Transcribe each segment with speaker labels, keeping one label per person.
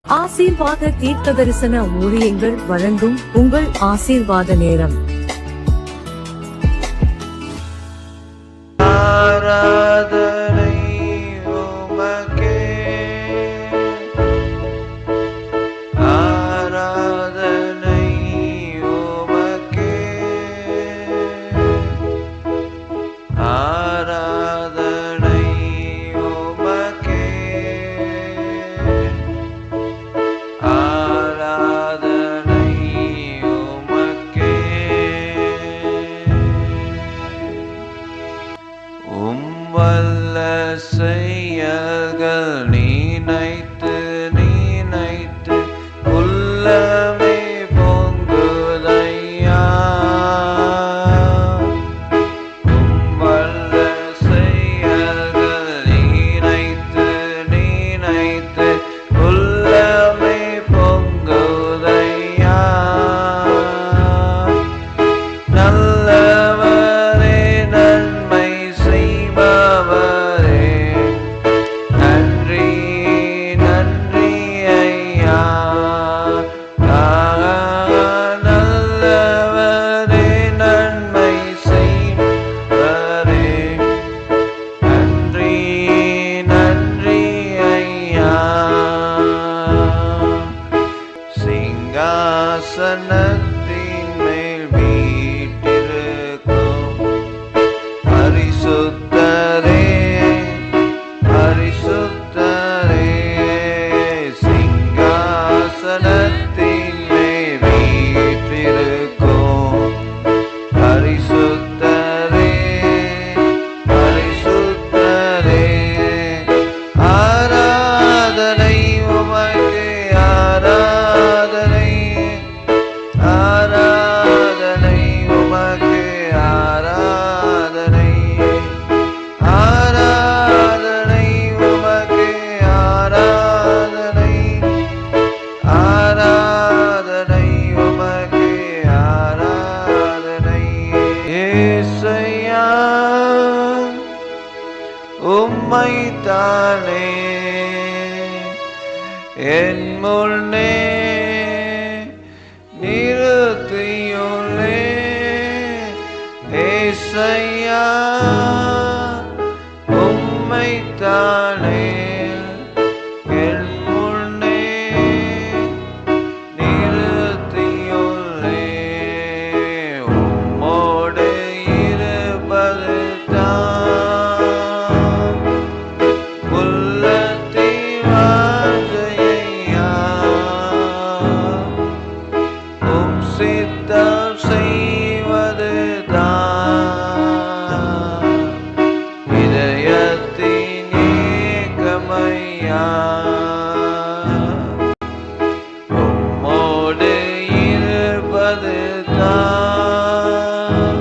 Speaker 1: ஆசீர்வாத தீர்க்கதரிசன ஊழியங்கள் வழங்கும் உங்கள் ஆசீர்வாத நேரம்.
Speaker 2: ஆராதனை உமக்கே, ஆராதனை உமக்கே, ஆராதனை உமக்கே, ஆராதனை உமக்கே. வல்ல செயல்கள் நினைத்து நினைத்து உள்ளமே பொங்குதையா. வல்ல செயல்கள் நினைத்து நினைத்து உள்ளமே பொங்குதையா. நல்லவரே நன்மை செய்பவரே, நன்றி நன்றி ஐயா. நல்லவரே நன்மை செய்பவரே, நன்றி நன்றி ஐயா. சிங்காசனத்தின் மேல் வீற்றிருக்கும் பரிசுத்தரே, பரிசுத்தரே, சிங்காசனத்தின் மேல் வீற்றிருக்கும் பரிசுத்தரே, பரிசுத்தரே. ஆராதனை உமக்கே, ஆராதனை, ஆராதனை உமக்கே, ஆராதனை, ஆராதனை உமக்கே, ஆராதனை, ஆராதனை உமக்கே, ஆராதனை. ஏசையா உம்மைத்தானே என் முன்னே நிறுத்தியுள்ளே. ஏசையா உம்மைத்தானே என் முன்னே நிறுத்தியுள்ளே. உம்மோடு இருப்பது தான் உள்ளத்தின் வாஞ்சையா. உம் சித்தம் செய்வது தான் இதயத்தின் ஏக்கமையா. உம்மோடு இருப்பது தான்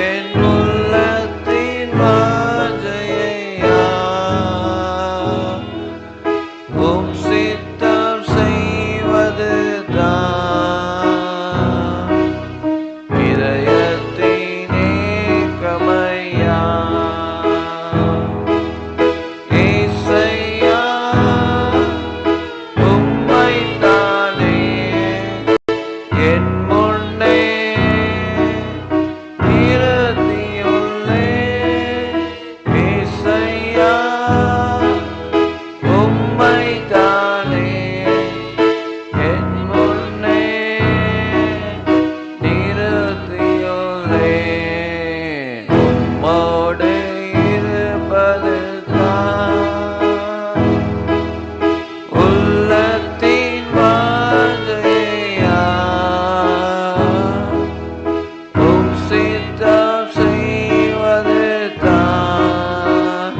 Speaker 2: என் உள்ளத்தின் வாஞ்சையா. உம் சித்தம் செய்வது தான் இதயத்தின் ஏக்கமையா. ஏசையா உம்மைத்தானே என் முன்னே நிறுத்தியுள்ளே. ஏசையா உம்மைத்தானே என் முன்னே நிறுத்தியுள்ளே. உம்மோடு இருப்பது தான் உள்ளத்தின் வாஞ்சையா. உம் சித்தம் செய்வது தான்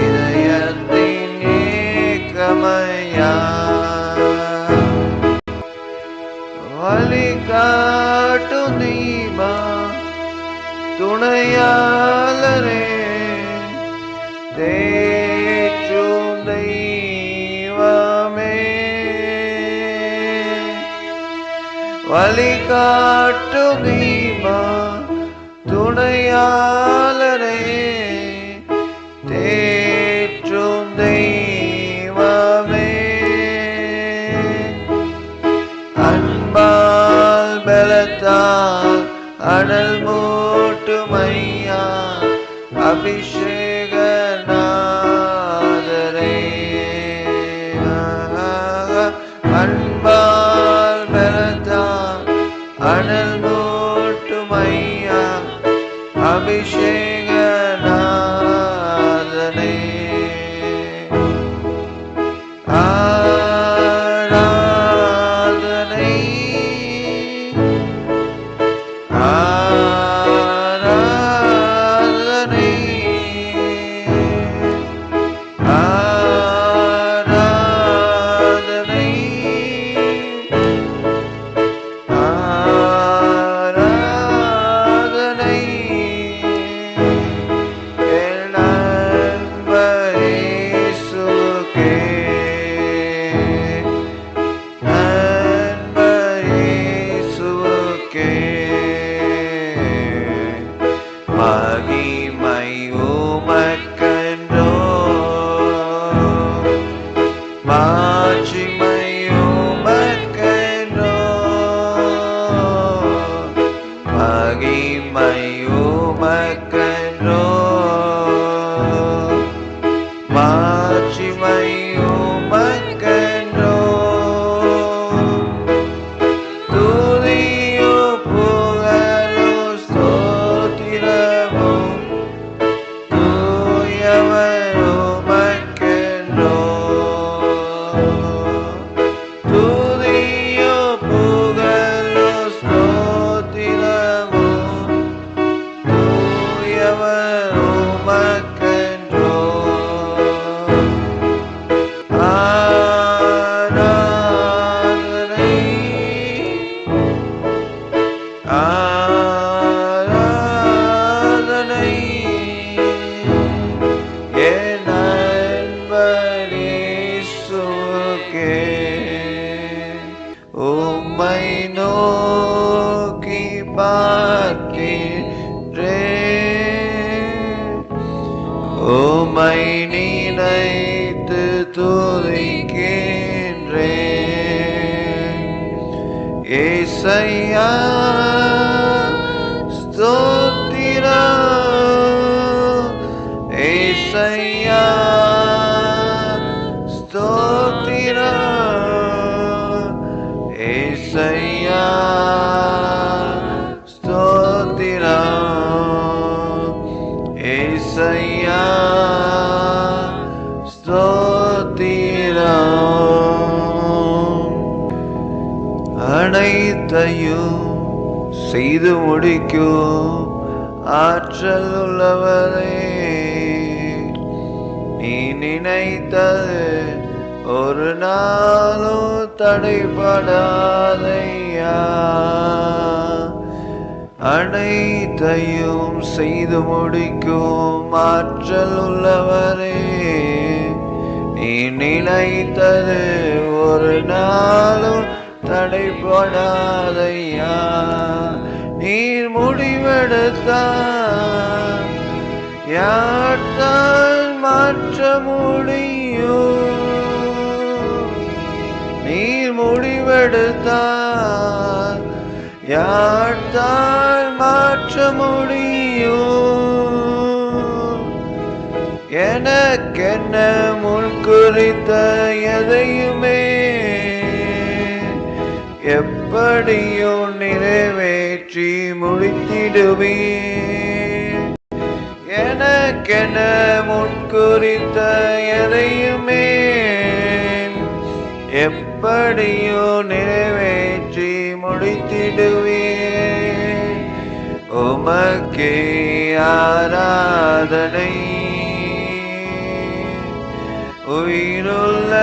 Speaker 2: இதயத்தின் ஏக்கமையா. வழிகாட்டும் தீபா துணையாளரே, தேற்றும் தெய்வமே. வழிகாட்டும் தீபா துணையாளரே, தேற்றும் தெய்வமே. மாட்சிமை உமக்கென்றோ மகிமை உமக்கென்றோ மாட்சிமை உமக்கென்றோ துதியும் புகழும் ஸ்தோத்திரமும் தூயவர் உமக்கென்றோ துதியும் புகழும் ஸ்தோத்திரமும் தூயவர் உமக்கென்றோ ஆராதனை ஆராதனை என் அன்பர் இயேசுவுக்கே உம்மை நோக்கி பார்க்கின்றேன் உம்மை நினைத்து துதிக்கின்றேன் ஏசையா ஸ்தோத்திரம் ஏசையா ஸ்தோத்திரம் ஏசையா ஸ்தோத்திரம் ஏசையா ஸ்தோத்திரம் அனைத்தையும் செய்து முடிக்கும் ஆற்றல் உள்ளவரே நீ நினைத்தது ஒரு நாளும் தடைபடாதையா அனைத்தையும் செய்து முடிக்கும் ஆற்றல் உள்ளவரே நீ நினைத்தது ஒரு நாளும் தடைபடாதையா நீர் முடிவெடுத்தால் யார்தான் மாற்ற முடியும் நீர் முடிவெடுத்தால் யார்தான் மாற்ற முடியும் எனக்கென்ன முன் குறித்த எதையுமே எப்படியும் நிறைவேற்றி முடித்திடுவேன் எனக்கென முன் குறித்த எதையுமே எப்படியும் நிறைவேற்றி முடித்திடுவேன் உமக்கே ஆராதனை உயிருள்ள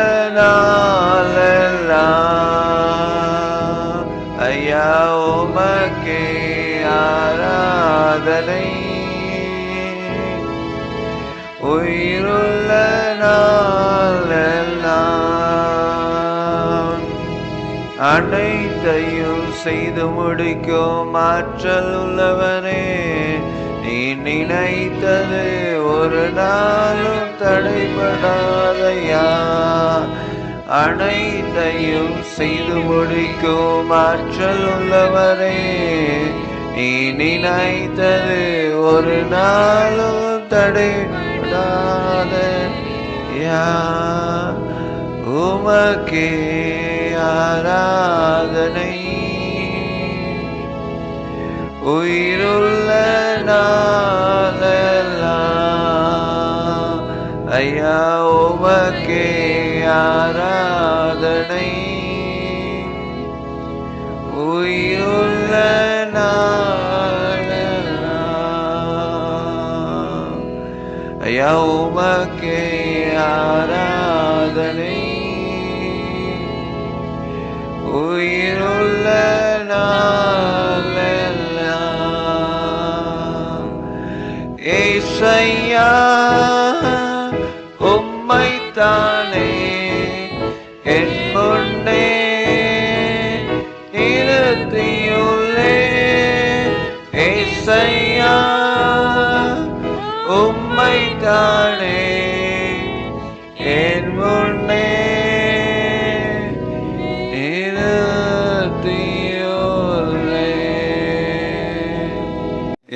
Speaker 2: நாளெல்லாம் ஐயா உமக்கே ஆராதனை உயிருள்ள நாளெல்லாம் அனைத்தையும் செய்து முடிக்கும் ஆற்றல் உள்ளவனே நீ நினைத்தது ஒரு நாளும் தடைபடாதையா அனைத்தையும் செய்து முடிக்கும் ஆற்றல் உள்ளவரே நீ நினைத்தது ஒரு நாளும் தடைபடாதையா உமக்கே ஆராதனை உயிருள்ள நாளெல்லாம் ஐயா உமக்கே ஆராதனை உயிருள்ள நாளெல்லாம் ஐயா உமக்கே ஆராதனை உயிருள்ள நாளெல்லாம் ஏசையா உம்மைத்தானே என் முன்னே நிறுத்தியுள்ளே ஏசையா உம்மைத்தானே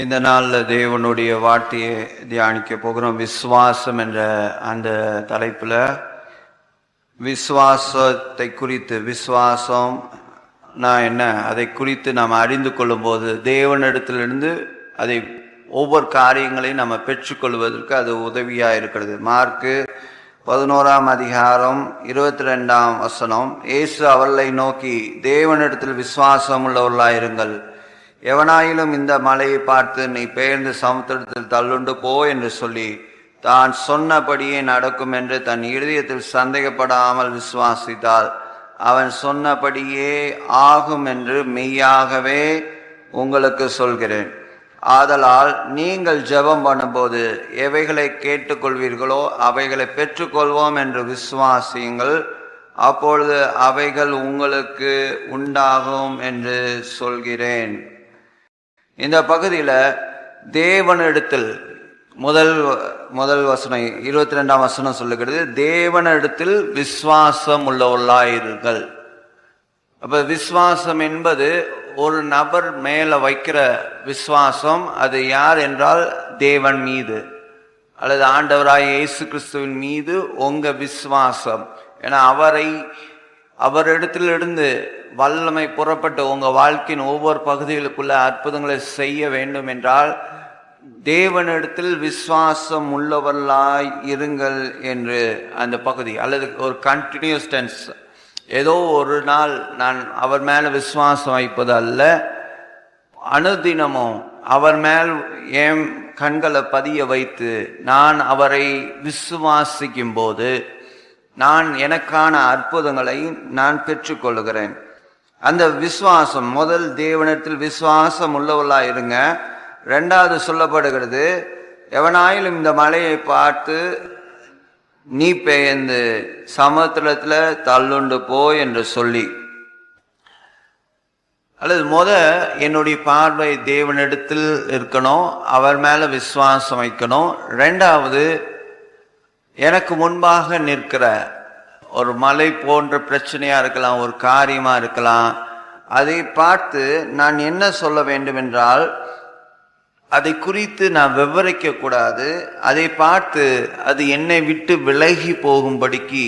Speaker 2: இந்த நாளில் தேவனுடைய வார்த்தையை தியானிக்க போகிறோம். விசுவாசம் என்ற அந்த தலைப்பில் விசுவாசத்தை குறித்து, விசுவாசம் நான் என்ன, அதை குறித்து நாம் அறிந்து கொள்ளும்போது தேவனிடத்திலிருந்து அதை ஒவ்வொரு காரியங்களையும் நம்ம பெற்றுக்கொள்வதற்கு அது உதவியாக இருக்கிறது. மார்க்கு 11:22 இயேசு அவர்களை நோக்கி, தேவனிடத்தில் விசுவாசம் உள்ளவர்களாயிருங்கள். எவனாயிலும் இந்த மலையை பார்த்து நீ பெயர்ந்து சமுத்திரத்தில் தள்ளுண்டு போ என்று சொல்லி தான் சொன்னபடியே நடக்கும் என்று தன் இருதயத்தில் சந்தேகப்படாமல் விசுவாசித்தால் அவன் சொன்னபடியே ஆகும் என்று மெய்யாகவே உங்களுக்கு சொல்கிறேன். ஆதலால் நீங்கள் ஜெபம் பண்ணும்போது எவைகளை கேட்டுக்கொள்வீர்களோ அவைகளை பெற்றுக்கொள்வோம் என்று விசுவாசியுங்கள். அப்பொழுது அவைகள் உங்களுக்கு உண்டாகும் என்று சொல்கிறேன். இந்த பகுதியில் தேவனிடத்தில் முதல் வசனம் 22 சொல்லுகிறது, தேவனிடத்தில் விசுவாசம் உள்ளவர்களாயிருங்கள். அப்ப விசுவாசம் என்பது ஒரு நபர் மேல வைக்கிற விசுவாசம். அது யார் என்றால் தேவன் மீது அல்லது ஆண்டவராய் இயேசு கிறிஸ்துவின் மீது உங்க விசுவாசம். ஏன்னா அவரிடத்திலிருந்து வல்லமை புறப்பட்டு உங்க வாழ்க்கையின் ஒவ்வொரு பகுதிகளுக்குள்ள அற்புதங்களை செய்ய வேண்டும் என்றால் தேவனிடத்தில் விசுவாசம் உள்ளவர்களாய் இருங்கள் என்று அந்த பகுதி, அல்லது ஒரு கண்டினியூஸ் டென்ஸ். ஏதோ ஒரு நாள் நான் அவர் மேல விசுவாசம் வைப்பது அல்ல, அனுதினமும் அவர் மேல் என் கண்களை பதிய வைத்து நான் அவரை விசுவாசிக்கும் போது நான் எனக்கான அற்புதங்களை நான் பெற்றுக்கொள்கிறேன். அந்த விசுவாசம், முதல் தேவனிடத்தில் விசுவாசம் உள்ளவர்களாக இருங்க. ரெண்டாவது சொல்லப்படுகிறது, எவனாயிலும் இந்த மலையை பார்த்து நீ பெயர்ந்து சமுத்திரத்துல தள்ளுண்டு போ என்று சொல்லி, அல்லது என்னுடைய பார்வை தேவனிடத்தில் இருக்கணும், அவர் மேல விசுவாசம் வைக்கணும். ரெண்டாவது, எனக்கு முன்பாக நிற்கிற ஒரு மலை போன்ற பிரச்சனையா இருக்கலாம், ஒரு காரியமா இருக்கலாம், அதை பார்த்து நான் என்ன சொல்ல வேண்டும் என்றால் அதை குறித்து நான் விவரிக்க கூடாது. அதை பார்த்து அது என்னை விட்டு விலகி போகும்படிக்கு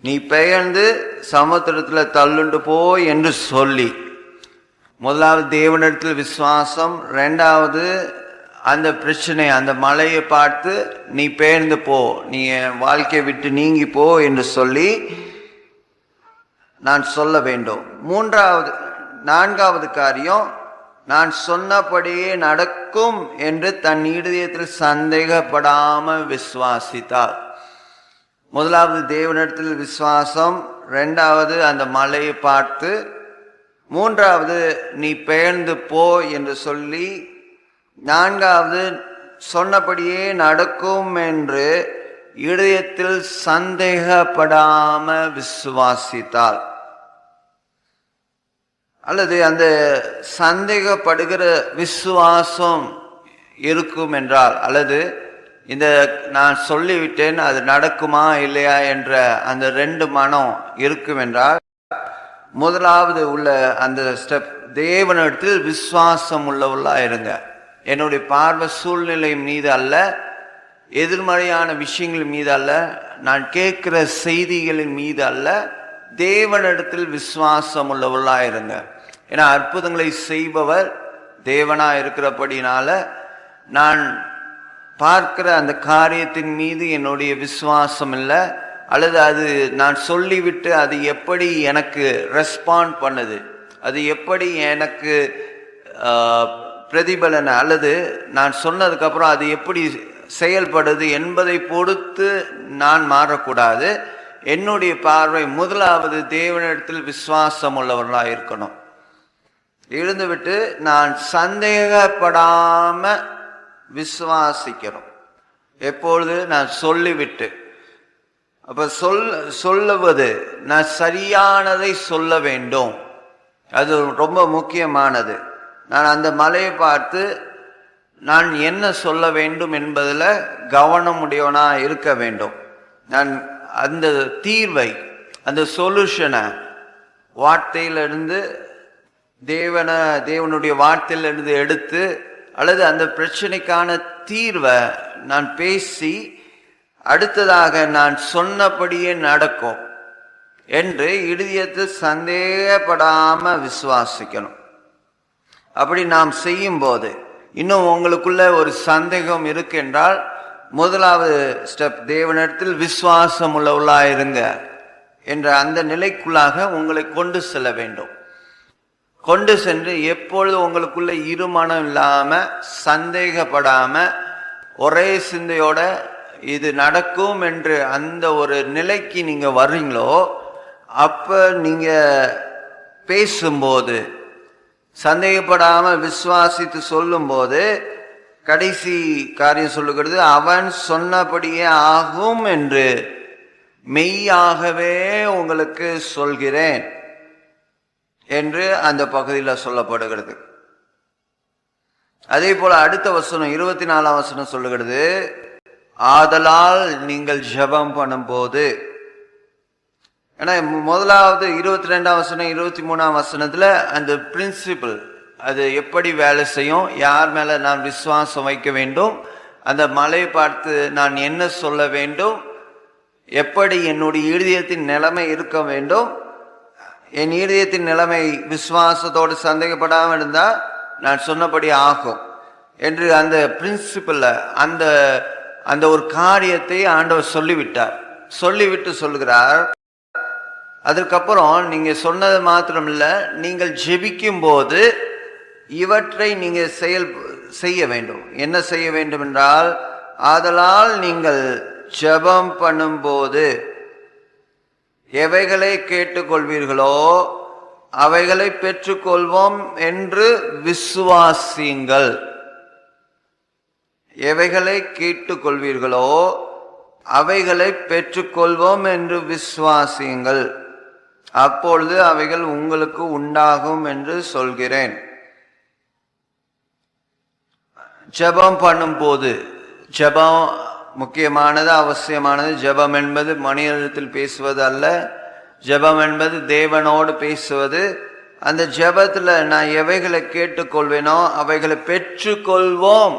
Speaker 2: நீ பெயர்ந்து சமுத்திரத்துல தள்ளுண்டு போ என்று சொல்லி, முதலாவது தேவனிடத்தில் விசுவாசம், ரெண்டாவது அந்த பிரச்சனை, அந்த மலையை பார்த்து நீ பெயர்ந்து போ, நீ என் வாழ்க்கையை விட்டு நீங்கி போ என்று சொல்லி நான் சொல்ல வேண்டும். நான்காவது காரியம், நான் சொன்னபடியே நடக்கும் என்று தன் இருதயத்தில் சந்தேகப்படாம விசுவாசித்தார். முதலாவது தேவனிடத்தில் விசுவாசம், ரெண்டாவது அந்த மலையை பார்த்து, மூன்றாவது நீ பெயர்ந்து போ என்று சொல்லி, நான்காவது சொன்னபடியே நடக்கும் என்று இருதயத்தில் சந்தேகப்படாம விசுவாசித்தார். அல்லது அந்த சந்தேகப்படுகிற விசுவாசம் இருக்கும் என்றால், அல்லது இந்த நான் சொல்லிவிட்டேன் அது நடக்குமா இல்லையா என்ற அந்த ரெண்டு மனம் இருக்கும் என்றால், முதலாவது உள்ள அந்த ஸ்டெப், தேவனிடத்தில் விசுவாசம் உள்ளவர்களா இருங்க. என்னுடைய பார்வை சூழ்நிலை மீது அல்ல, எதிர்மறையான விஷயங்கள் மீது அல்ல, நான் கேட்கிற செய்திகளின் மீது அல்ல, தேவனிடத்தில் விசுவாசம் உள்ளவர்களா இருங்க. ஏன்னா அற்புதங்களை செய்பவர் தேவனா இருக்கிறபடினால நான் பார்க்கிற அந்த காரியத்தின் மீது என்னுடைய விசுவாசம் இல்லை, அல்லது அது நான் சொல்லிவிட்டு அது எப்படி எனக்கு ரெஸ்பாண்ட் பண்ணுது, அது எப்படி எனக்கு பிரதிபலனை, அல்லது நான் சொன்னதுக்கப்புறம் அது எப்படி செயல்படுது என்பதை பொறுத்து நான் மாறக்கூடாது. என்னுடைய பார்வை முதலாவது தேவனிடத்தில் விசுவாசம் உள்ளவர்களாக இருக்கணும். இருந்துவிட்டு நான் சந்தேகப்படாம விசுவாசிக்கணும். எப்பொழுது நான் சொல்லிவிட்டு, அப்ப சொல்லுவது நான் சரியானதை சொல்ல வேண்டும், அது ரொம்ப முக்கியமானது. நான் அந்த மலையை பார்த்து நான் என்ன சொல்ல வேண்டும் என்பதில் கவனமுடையவனா இருக்க வேண்டும். நான் அந்த தீர்வை, அந்த சொல்யூஷனை வார்த்தையிலிருந்து தேவனுடைய வார்த்தையிலிருந்து எடுத்து அல்லது அந்த பிரச்சனைக்கான தீர்வை நான் பேசி அடுத்ததாக நான் சொன்னபடியே நடக்கும் என்று இருதயத்தில் சந்தேகப்படாம விசுவாசிக்கணும். அப்படி நாம் செய்யும் போது இன்னும் உங்களுக்குள்ள ஒரு சந்தேகம் இருக்கு என்றால் முதலாவது ஸ்டெப், தேவனிடத்தில் விசுவாசம் உள்ளவர்களாயிருங்க என்ற அந்த நிலைக்குள்ளாக உங்களை கொண்டு செல்ல வேண்டும். கொண்டு சென்று எப்பொழுது உங்களுக்குள்ள இருமனம் இல்லாம சந்தேகப்படாம ஒரே சிந்தையோட இது நடக்கும் என்று அந்த ஒரு நிலைக்கு நீங்க வர்றீங்களோ, அப்ப நீங்க பேசும்போது சந்தேகப்படாம விசுவாசித்து சொல்லும் போது கடைசி காரியம் சொல்லுகிறது, அவன் சொன்னபடியே ஆகும் என்று மெய்யாகவே உங்களுக்கு சொல்கிறேன் என்று அந்த பகுதியில் சொல்லப்படுகிறது. அதே போல அடுத்த வசனம் 24ஆம் வசனம் சொல்லுகிறது, ஆதலால் நீங்கள் ஜெபம் பண்ணும் போது. ஏன்னா முதலாவது 22ஆம் வசனம் 23ஆம் வசனத்துல அந்த பிரின்சிபிள் அது எப்படி வேலை செய்யும், யார் மேல நான் விசுவாசம் வைக்க வேண்டும், அந்த மலை பார்த்து நான் என்ன சொல்ல வேண்டும், எப்படி என்னுடைய இருதயத்தின் நிலைமை இருக்க வேண்டும், என் இருதயத்தின் நிலைமை விசுவாசத்தோடு சந்தேகப்படாமல் இருந்தா நான் சொன்னபடி ஆகும் என்று அந்த பிரின்சிபிள் அந்த அந்த ஒரு காரியத்தை ஆண்டவர் சொல்லிவிட்டார். சொல்லிவிட்டு சொல்லுகிறார், அதற்கப்புறம் நீங்க சொன்னது மாத்திரம் இல்ல, நீங்கள் ஜெபிக்கும் போது இவற்றை நீங்க செய்ய வேண்டும். என்ன செய்ய வேண்டும் என்றால், ஆதலால் நீங்கள் ஜெபம் பண்ணும்போது எவைகளை கேட்டுக்கொள்வீர்களோ அவைகளை பெற்றுக்கொள்வோம் என்று விசுவாசியுங்கள். எவைகளை கேட்டுக்கொள்வீர்களோ அவைகளை பெற்றுக்கொள்வோம் என்று விசுவாசியுங்கள், அப்பொழுது அவைகள் உங்களுக்கு உண்டாகும் என்று சொல்கிறேன். ஜெபம் பண்ணும் போது, ஜெபம் முக்கியமானது, அவசியமானது. ஜெபம் என்பது மனிதத்தில் பேசுவது அல்ல, ஜெபம் என்பது தேவனோடு பேசுவது. அந்த ஜெபத்துல நான் எவைகளை கேட்டுக்கொள்வேனோ அவைகளை பெற்றுக்கொள்வோம்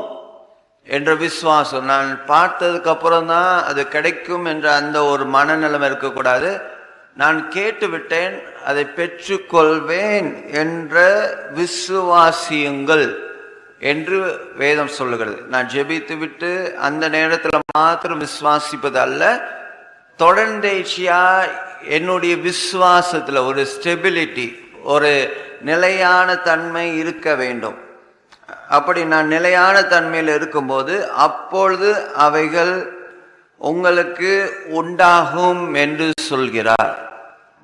Speaker 2: என்ற விசுவாசம். நான் பார்த்ததுக்கு அப்புறம் தான் அது கிடைக்கும் என்ற அந்த ஒரு மனநிலைமை இருக்கக்கூடாது. நான் கேட்டு விட்டேன், அதை பெற்றுக்கொள்வேன் என்ற விசுவாசியுங்கள் என்று வேதம் சொல்லுகிறது. நான் ஜெபித்து விட்டு அந்த நேரத்தில் மாத்திரம் விசுவாசிப்பது அல்ல, தொடர்ந்தேச்சியா என்னுடைய விசுவாசத்துல ஒரு ஸ்டெபிலிட்டி, ஒரு நிலையான தன்மை இருக்க வேண்டும். அப்படி நான் நிலையான தன்மையில் இருக்கும்போது அப்பொழுது அவைகள் உங்களுக்கு உண்டாகும் என்று சொல்கிறார்.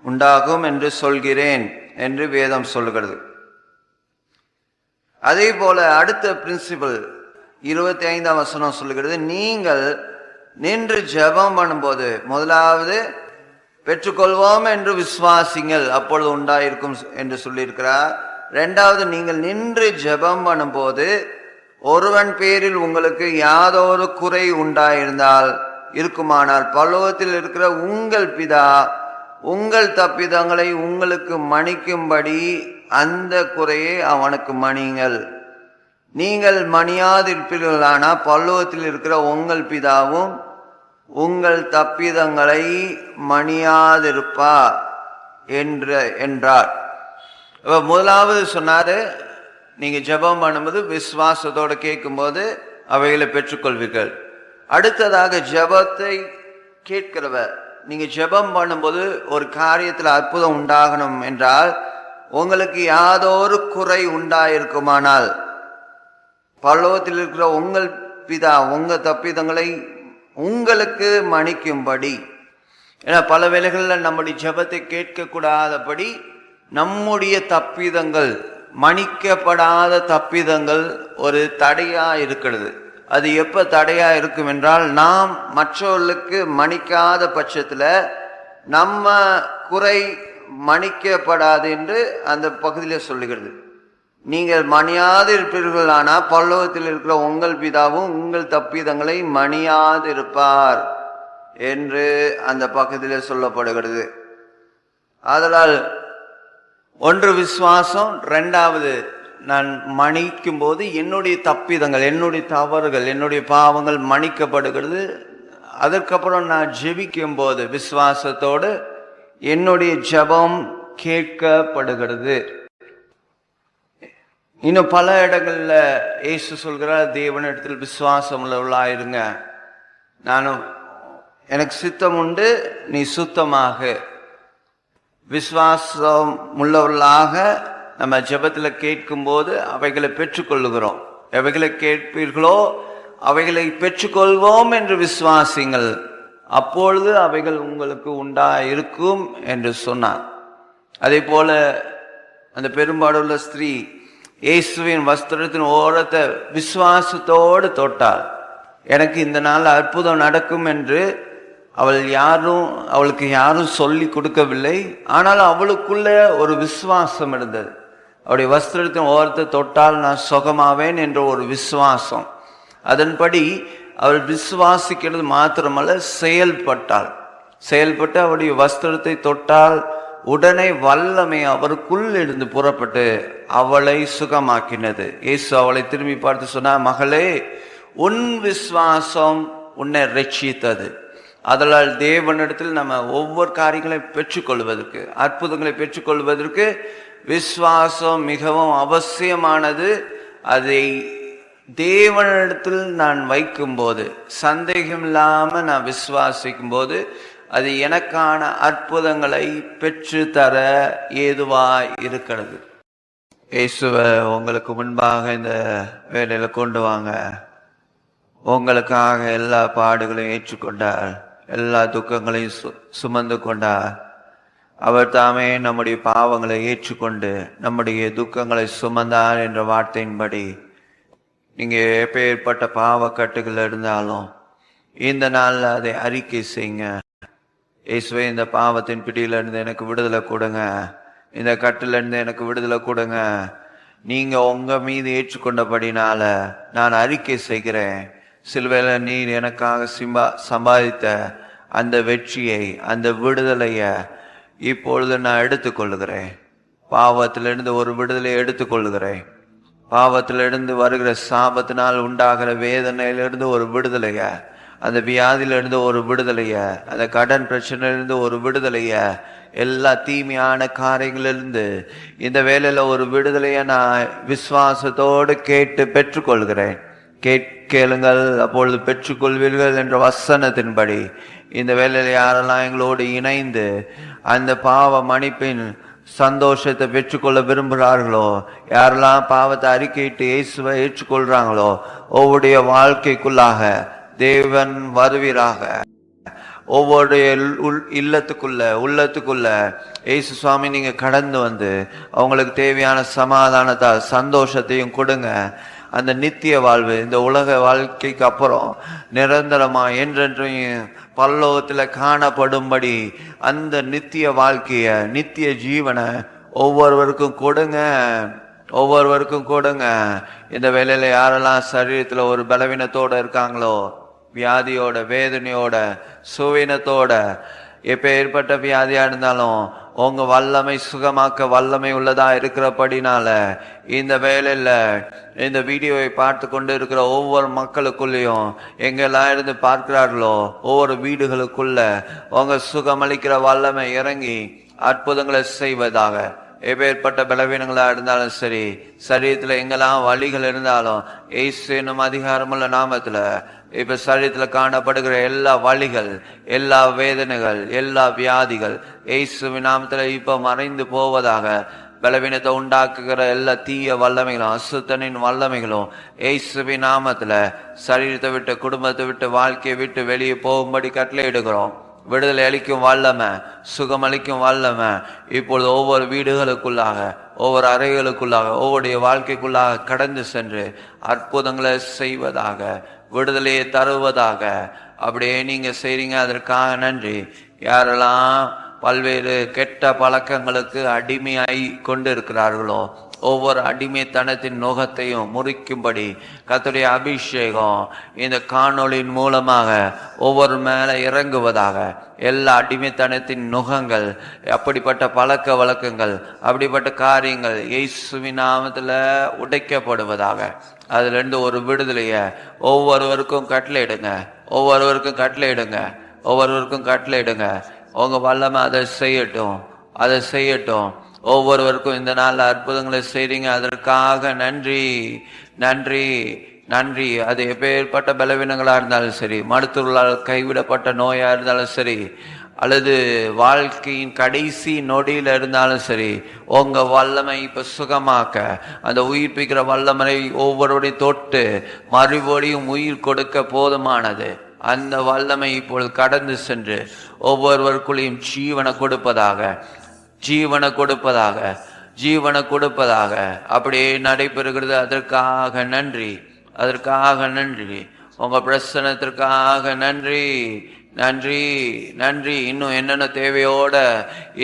Speaker 2: உண்டாகும் என்று சொல்கிறேன் என்று வேதம் சொல்லுகிறது. அதே போல அடுத்த பிரின்சிபல் 25ஆம் வசனம் சொல்லுகிறது, நீங்கள் நின்று ஜெபம் பண்ணும்போது முதலாவது பெற்றுக்கொள்வோம் என்று விசுவாசிங்கள், அப்பொழுது உண்டாயிருக்கும் என்று சொல்லியிருக்கிறார். இரண்டாவது, நீங்கள் நின்று ஜெபம் பண்ணும்போது ஒருவன் பேரில் உங்களுக்கு யாதொரு குறை உண்டாயிருந்தால் இருக்குமானால் பரலோகத்தில் இருக்கிற உங்கள் பிதா உங்கள் தப்பிதங்களை உங்களுக்கு மன்னிக்கும்படி அந்த குறையை அவனுக்கு மன்னியுங்கள். நீங்கள் மன்னியாதிருப்பீர்களானா பரலோகத்தில் இருக்கிற உங்கள் பிதாவும் உங்கள் தப்பிதங்களை மன்னியாதிருப்பார் என்றார். முதலாவது சொன்னாரு, நீங்க ஜெபம் பண்ணும்போது விசுவாசத்தோடு கேட்கும்போது அவைகளை பெற்றுக்கொள்வீர்கள். அடுத்ததாக ஜெபத்தை கேட்கிறவர், நீங்க ஜெபம் பண்ணும்போது ஒரு காரியத்தில் அற்புதம் உண்டாகணும் என்றால், உங்களுக்கு யாதொரு குறை உண்டாயிருக்குமானால் பரலோகத்தில் இருக்கிற உங்கள் பிதா உங்க தப்பிதங்களை உங்களுக்கு மன்னிக்கும்படி. ஏன்னா பல வேளைகளில் நம்முடைய ஜெபத்தை கேட்கக்கூடாதபடி நம்முடைய தப்பிதங்கள், மன்னிக்கப்படாத தப்பிதங்கள் ஒரு தடையா இருக்கிறது. அது எப்ப தடையா இருக்கும் என்றால், நாம் மற்றவர்களுக்கு மன்னிக்காத பட்சத்துல நம்ம குறை மன்னிக்கப்படாது என்று அந்த பகுதியில சொல்லுகிறது. நீங்கள் மன்னியாது இருப்பீர்களானா பரலோகத்தில் இருக்கிற உங்கள் பிதாவும் உங்கள் தப்பிதங்களை மன்னியாது இருப்பார் என்று அந்த பக்கத்திலே சொல்லப்படுகிறது. ஆதலால் ஒன்று விசுவாசம், இரண்டாவது நான் மன்னிக்கும் போது என்னுடைய தப்பிதங்கள், என்னுடைய தவறுகள், என்னுடைய பாவங்கள் மன்னிக்கப்படுகிறது. அதற்கப்புறம் நான் ஜெபிக்கும் போது விசுவாசத்தோடு என்னுடைய ஜெபம் கேட்கப்படுகிறது. இன்னும் பல இடங்கள்ல இயேசு சொல்கிறார், தேவனிடத்தில் விசுவாசம் உள்ளவர்களாயிருங்க, நானும் எனக்கு சித்தம் உண்டு, நீ சுத்தமாக. விசுவாசம் உள்ளவர்களாக நம்ம ஜெபத்தில் கேட்கும்போது அவைகளை பெற்றுக்கொள்ளுகிறோம். எவைகளை கேட்பீர்களோ அவைகளை பெற்றுக்கொள்வோம் என்று விசுவாசிங்கள், அப்பொழுது அவைகள் உங்களுக்கு உண்டா இருக்கும் என்று சொன்னார். அதே போல அந்த பெரும்பாடுள்ள ஸ்திரீ இயேசுவின் வஸ்திரத்தின் ஓரத்தை விசுவாசத்தோடு தொட்டாள். எனக்கு இந்த நாள் அற்புதம் நடக்கும் என்று அவளுக்கு யாரும் சொல்லி கொடுக்கவில்லை. ஆனால் அவளுக்குள்ள ஒரு விசுவாசம் இருந்தது. அவருடைய வஸ்திரத்தின் ஓரத்தை தொட்டால் நான் சுகமாவேன் என்ற ஒரு விசுவாசம். அதன்படி அவள் விசுவாசிக்கிறது மாத்திரமல்ல, செயல்பட்டு அவருடைய வஸ்திரத்தை தொட்டால் உடனே வல்லமை அவருக்குள் இருந்து புறப்பட்டு அவளை சுகமாக்கினது. இயேசு அவளை திரும்பி பார்த்து சொன்னார், மகளே, உன் விசுவாசம் உன்னை ரட்சித்தது. அதனால் தேவனிடத்தில் நம்ம ஒவ்வொரு காரியங்களையும் பெற்றுக்கொள்வதற்கு, அற்புதங்களை பெற்றுக்கொள்வதற்கு விசுவாசம் மிகவும் அவசியமானது. அதை தேவனிடத்தில் நான் வைக்கும்போது, சந்தேகம் இல்லாம நான் விசுவாசிக்கும் போது, அது எனக்கான அற்புதங்களை பெற்று தர ஏதுவாய் இருக்கிறது. இயேசுவை உங்களுக்கு முன்பாக இந்த வேலையில கொண்டு வாங்க. உங்களுக்காக எல்லா பாடுகளையும் ஏற்றுக்கொண்டார், எல்லா துக்கங்களையும் சுமந்து கொண்டார். அவர் தாமே நம்முடைய பாவங்களை ஏற்றுக்கொண்டு நம்முடைய துக்கங்களை சுமந்தார் என்ற வார்த்தையின்படி நீங்க எப்பேற்பட்ட பாவக்கட்டுகள் இருந்தாலும் இந்த நாள்ல அதை அறிக்கை செய்யுங்க. இயேசுவே, இந்த பாவத்தின் பிடியிலிருந்து எனக்கு விடுதலை கொடுங்க, இந்த கட்டிலிருந்து எனக்கு விடுதலை கொடுங்க. நீங்க உங்க மீது ஏற்றுக்கொண்டபடினால நான் அறிக்கை செய்கிறேன், சிலுவையில நீர் எனக்காக சம்பாதித்த அந்த வெற்றியை, அந்த விடுதலைய இப்பொழுது நான் எடுத்துக்கொள்ளுகிறேன். பாவத்திலிருந்து ஒரு விடுதலையை எடுத்துக்கொள்ளுகிறேன். பாவத்திலிருந்து வருகிற சாபத்தினால் உண்டாகிற வேதனையிலிருந்து ஒரு விடுதலைய, அந்த வியாதியிலிருந்து ஒரு விடுதலைய, அந்த கடன் பிரச்சனையிலிருந்து ஒரு விடுதலைய, எல்லா தீமையான காரியங்களிலிருந்து இந்த வேலையில ஒரு விடுதலைய நான் விசுவாசத்தோடு கேட்டு பெற்றுக்கொள்கிறேன். கேளுங்கள், அப்பொழுது பெற்றுக்கொள்வீர்கள் என்ற வசனத்தின்படி இந்த வேலையில யாரெல்லாம் எங்களோடு இணைந்து அந்த பாவ மன்னிப்பின் சந்தோஷத்தை பெற்றுக்கொள்ள விரும்புகிறார்களோ, யாரெல்லாம் பாவத்தை அறிக்கையிட்டு இயேசுவை ஏற்றுக்கொள்றாங்களோ, ஒவ்வொருடைய வாழ்க்கைக்குள்ளாக தேவன் வருவீராக. ஒவ்வொரு உள்ளத்துக்குள்ள இயேசு சுவாமி நீங்க கடந்து வந்து அவங்களுக்கு தேவையான சமாதானத்தால் சந்தோஷத்தையும் கொடுங்க. அந்த நித்திய வாழ்வு, இந்த உலக வாழ்க்கைக்கு அப்புறம் நிரந்தரமா என்றென்றையும் பரலோகத்துல காணப்படும்படி அந்த நித்திய வாழ்க்கைய, நித்திய ஜீவனை ஒவ்வொருவருக்கும் கொடுங்க. இந்த வேலையில யாரெல்லாம் சரீரத்துல ஒரு பலவீனத்தோட இருக்காங்களோ, வியாதியோட, வேதனையோட, சுவீனத்தோட, எப்பேற்பட்ட வியாதியா இருந்தாலும் உங்க வல்லமை சுகமாக்க வல்லமை உள்ளதா இருக்கிறபடினால இந்த வேலையில இந்த வீடியோவை பார்த்து கொண்டு இருக்கிற ஒவ்வொரு மக்களுக்குள்ளேயும், எங்கெல்லாம் இருந்து பார்க்கிறார்களோ ஒவ்வொரு வீடுகளுக்குள்ள உங்க சுகமளிக்கிற வல்லமை இறங்கி அற்புதங்களை செய்வதாக. எப்பேற்பட்ட பலவீனங்களா இருந்தாலும் சரி, சரீரத்துல எங்கெல்லாம் வலிகள் இருந்தாலும் இயேசு என்னும் அதிகாரமுள்ள நாமத்துல இப்ப சரீரத்துல காணப்படுகிற எல்லா வலிகள், எல்லா வேதனைகள், எல்லா வியாதிகள் இயேசுவின் நாமத்துல இப்ப மறைந்து போவதாக. பலவீனத்தை உண்டாக்குகிற எல்லா தீய வல்லமைகளும், அசுத்தனின் வல்லமைகளும் இயேசுவின் நாமத்துல சரீரத்தை விட்டு, குடும்பத்தை விட்டு, வாழ்க்கையை விட்டு வெளியே போகும்படி கட்டளையிடுகிறோம். விடுதலை அளிக்கும் வல்லமை, சுகமளிக்கும் வல்லமை இப்பொழுது ஒவ்வொரு வீடுகளுக்குள்ளாக, ஒவ்வொரு அறைகளுக்குள்ளாக, ஒவ்வொருடைய வாழ்க்கைக்குள்ளாக கடந்து சென்று அற்புதங்களை செய்வதாக, விடுதலையை தருவதாக. அப்படியே நீங்க செய்றீங்க, அதற்காக நன்றி. யாரெல்லாம் பல்வேறு கெட்ட பழக்கங்களுக்கு அடிமையாய் கொண்டிருக்கிறார்களோ, ஒவ்வொரு அடிமைத்தனத்தின் நுகத்தையும் முறிக்கும்படி கர்த்தருடைய அபிஷேகம் இந்த காணொளியின் மூலமாக ஒவ்வொரு மேல இறங்குவதாக. எல்லா அடிமைத்தனத்தின் நுகங்கள், அப்படிப்பட்ட பழக்க வழக்கங்கள், அப்படிப்பட்ட காரியங்கள் இயேசுவின் நாமத்துல உடைக்கப்படுவதாக. அதுல இருந்து ஒரு விடுதலைய ஒவ்வொருவருக்கும் கட்டளையிடுங்க, ஒவ்வொருவருக்கும் கட்டளையிடுங்க, ஒவ்வொருவருக்கும் கட்டளையிடுங்க. உங்க வல்லமை அதை செய்யட்டும், அதை செய்யட்டும். ஒவ்வொருவருக்கும் இந்த நாள் அற்புதங்களை செய்றீங்க, அதற்காக நன்றி, நன்றி, நன்றி. அது எப்பேற்பட்ட பலவீனங்களா இருந்தாலும் சரி, மருத்துவர்களால் கைவிடப்பட்ட நோயா இருந்தாலும் சரி, அல்லது வாழ்க்கையின் கடைசி நொடியில இருந்தாலும் சரி, உங்க வல்லமை இப்ப சுகமாக்க, அந்த உயிர்ப்பிக்கிற வல்லமை ஒவ்வொருடைய தொட்டு மறுபடியும் உயிர் கொடுக்க போதுமானது. அந்த வல்லமை இப்பொழுது கடந்து சென்று ஒவ்வொருவருக்குள்ளேயும் ஜீவனை கொடுப்பதாக, ஜீவனை கொடுப்பதாக, ஜீவனை கொடுப்பதாக. அப்படியே நடைபெறுகிறது. அதற்காக நன்றி, அதற்காக நன்றி. உங்க பிரசன்னத்திற்காக நன்றி, நன்றி, நன்றி. இன்னும் என்னென்ன தேவையோட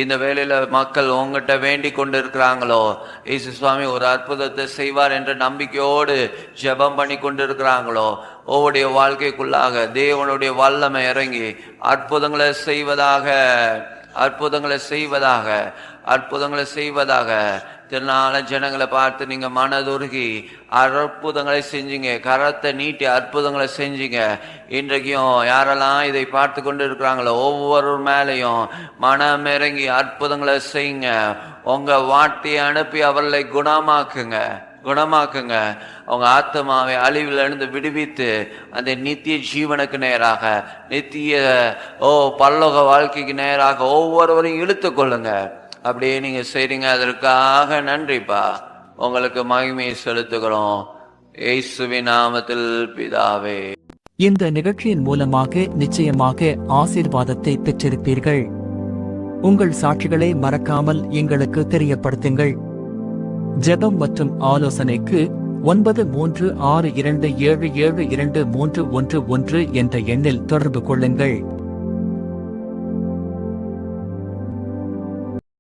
Speaker 2: இந்த வேலையில மக்கள் உங்ககிட்ட வேண்டி கொண்டு இருக்கிறாங்களோ, இயேசு சுவாமி ஒரு அற்புதத்தை செய்வார் என்ற நம்பிக்கையோடு ஜெபம் பண்ணி கொண்டு இருக்கிறாங்களோ, ஒவ்வொருடைய வாழ்க்கைக்குள்ளாக தேவனுடைய வல்லமை இறங்கி அற்புதங்களை செய்வதாக, அற்புதங்களை செய்வதாக, அற்புதங்களை செய்வதாக. திருநாள ஜனங்களை பார்த்து நீங்க மனதுருகி அற்புதங்களை செஞ்சீங்க, கரத்தை நீட்டி அற்புதங்களை செஞ்சீங்க. இன்றைக்கும் யாரெல்லாம் இதை பார்த்து கொண்டு இருக்கிறாங்களோ ஒவ்வொரு மேலையும் மனம் இறங்கி அற்புதங்களை செய்யுங்க. உங்க வார்த்தையை அனுப்பி அவர்களை குணமாக்குங்க, குணமாக்குங்க. அவங்க ஆத்மாவை அழிவிலிருந்து விடுவித்து அந்த நித்திய ஜீவனுக்கு நேராக, நித்திய பரலோக வாழ்க்கைக்கு நேராக ஒவ்வொருவரையும் இழுத்து கொள்ளுங்க. அப்படியே நீங்க செய்றீங்க, அதற்காக நன்றிப்பா. உங்களுக்கு மகிமையை செலுத்துகிறோம் இயேசுவின் நாமத்தில் பிதாவே.
Speaker 3: இந்த நிகழ்ச்சியின் மூலமாக நிச்சயமாக ஆசீர்வாதத்தை பெற்றிருப்பீர்கள். உங்கள் சாட்சிகளை மறக்காமல் எங்களுக்கு தெரியப்படுத்துங்கள். ஜெபம் மற்றும் ஆலோசனைக்கு 9362772311 என்ற எண்ணில் தொடர்பு கொள்ளுங்கள்.